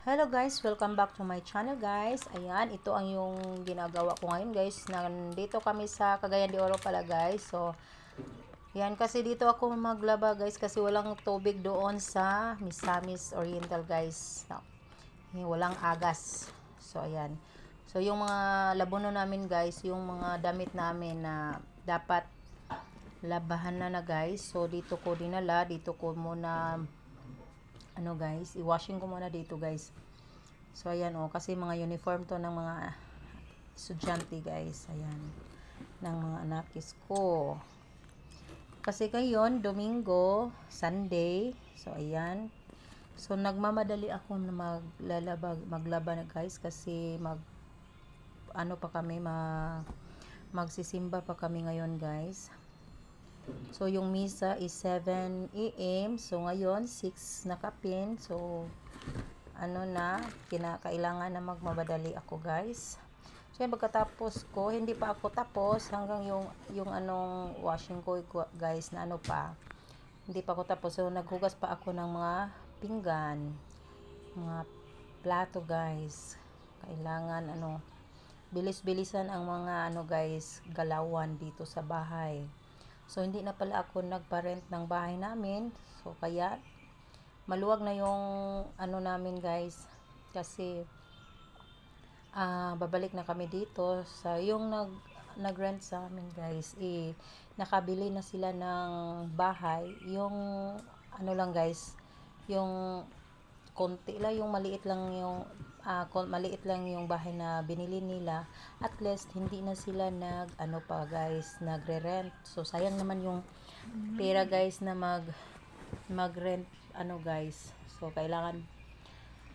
Hello guys, welcome back to my channel guys. Ayan, ito ang yung ginagawa ko ngayon guys. Nandito kami sa Cagayan de Oro pala guys. So, yan kasi dito ako maglaba guys kasi walang tubig doon sa Misamis Oriental guys. No, walang agas. So, ayan. So, yung mga labuno namin guys, yung mga damit namin na dapat labahan na guys. So, dito ko dinala, dito ko muna guys, i-washing ko muna dito guys. So ayan kasi mga uniform to ng mga estudyante guys, ayan, ng mga anakis ko. Kasi ngayon, Domingo, Sunday, so ayan. So nagmamadali ako na maglaba na guys kasi magsisimba pa kami ngayon guys. So, yung misa is 7 a.m. So, ngayon, 6 na kapin. So, kinakailangan na magmamadali ako, guys. So, yan, pagkatapos ko, hindi pa ako tapos hanggang yung washing ko, guys, na hindi pa ako tapos. So, naghugas pa ako ng mga pinggan, mga plato, guys. Kailangan, bilis-bilisan ang mga, guys, galawan dito sa bahay. So, hindi na pala ako nagpa-rent ng bahay namin. So, kaya, maluwag na yung namin guys. Kasi, babalik na kami dito. Sa yung nag-rent sa amin guys, nakabili na sila ng bahay. Yung, lang guys, yung konti lang, yung maliit lang yung bahay na binili nila. At least hindi na sila nagre-rent. So sayang naman yung pera guys na mag-rent guys.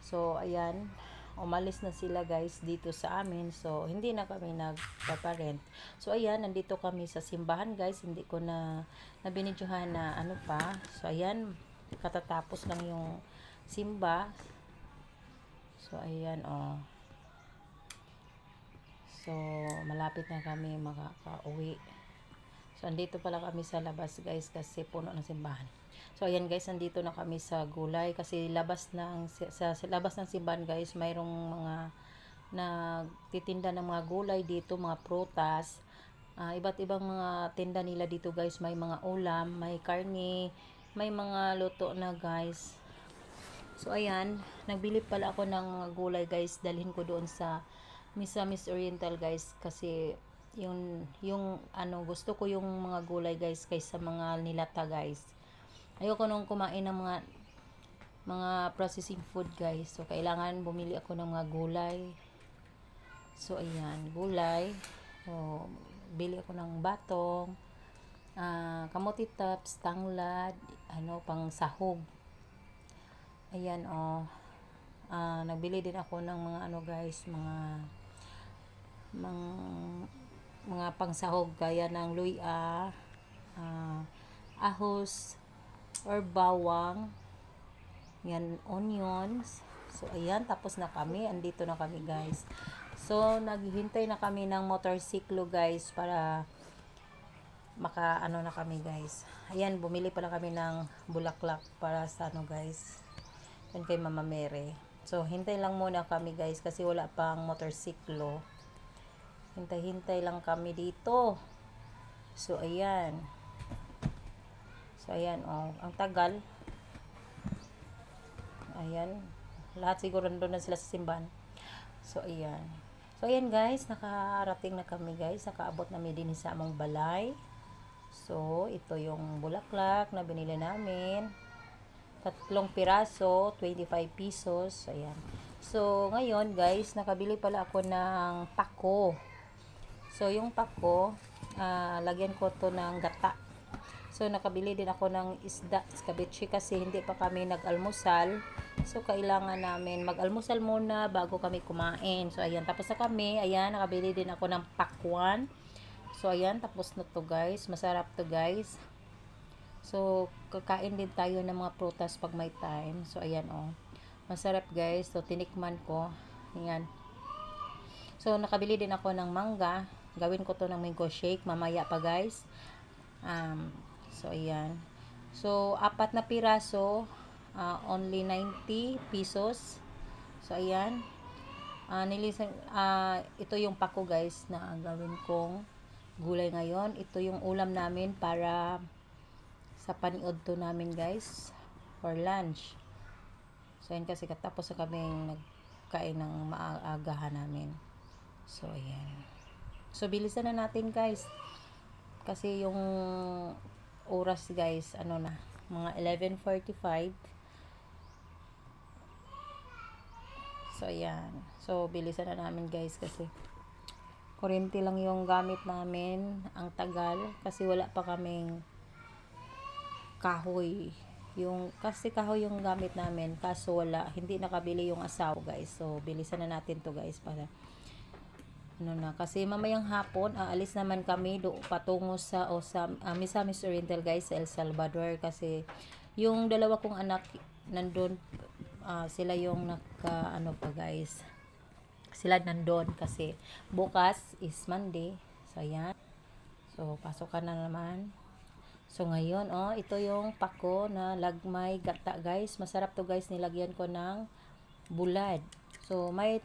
So ayan, umalis na sila guys dito sa amin. So hindi na kami nagpapa-rent. So ayan, nandito kami sa simbahan guys. Hindi ko na nabinidyohan na pa. So ayan, katatapos lang yung simba. So ayan So malapit na kami makaka-uwi. So andito pala kami sa labas guys kasi puno ng simbahan. So ayan guys, andito na kami sa gulay kasi sa labas ng simbahan guys, mayroong mga nagtitinda ng mga gulay dito, mga prutas. Iba't ibang mga tinda nila dito guys, may mga ulam, may karne, may mga luto na guys. So ayan, nagbili pala ako ng mga gulay guys, dalhin ko doon sa Misamis Oriental guys kasi yung gusto ko yung mga gulay guys kaysa mga nilata guys. Ayoko nung kumain ng mga processing food guys. So kailangan bumili ako ng mga gulay. So ayan, gulay. So bili ako ng batong, kamote tops, tanglad, pang sahog. Ayan nagbili din ako ng mga guys, mga pangsahog gaya ng luya, ahos or bawang, yan, onions. So ayan, tapos na kami, andito na kami guys. So naghihintay na kami ng motorsiklo guys para na kami guys. Ayan, bumili pala kami ng bulaklak para sa guys, yun kay Mama Mary. So hintay lang muna kami guys kasi wala pang motorsiklo. Hintay lang kami dito. So ayan, ang tagal. Ayan, lahat siguro nandun na sila sa simbahan. So ayan guys, nakarating na kami guys, nakaabot na kami din sa among balay. So ito yung bulaklak na binili namin, 3 piraso, 25 pesos. Ayan. So, ngayon guys, nakabili pala ako ng pako. So, yung pako, lagyan ko to ng gata. So, nakabili din ako ng isda, escabeche kasi hindi pa kami nag-almusal. So, kailangan namin mag-almusal muna bago kami kumain. So, ayan, tapos na kami. Ayan, nakabili din ako ng pakwan. So, ayan, tapos na to guys. Masarap to guys. So, kakain din tayo ng mga prutas pag may time. So, ayan masarap guys. So, tinikman ko. Ayan. So, nakabili din ako ng mangga. Gawin ko to ng mango shake. Mamaya pa guys. So, ayan. So, 4 na piraso. Only 90 pesos. So, ayan. Ito yung pako guys na gawin kong gulay ngayon. Ito yung ulam namin para sa paniod to namin guys for lunch. So, ayan kasi katapos na kaming nagkain ng maagahan namin. So, ayan. So, bilisan na natin guys. Kasi yung oras guys, mga 11:45. So, ayan. So, bilisan na namin guys kasi kuryente lang yung gamit namin. Ang tagal kasi wala pa kaming kahoy. Kasi kahoy yung gamit namin kaso hindi nakabili yung asawa guys. So, bilisan na natin to guys para kasi mamayang hapon aalis naman kami patungo sa Misamis Oriental guys sa El Salvador kasi yung dalawa kong anak nandun, sila yung pa guys, sila nandun kasi bukas is Monday. So ayan, so pasok ka na naman. So ngayon ito yung pako na lagmay gata guys, masarap to guys, nilagyan ko ng bulad. So may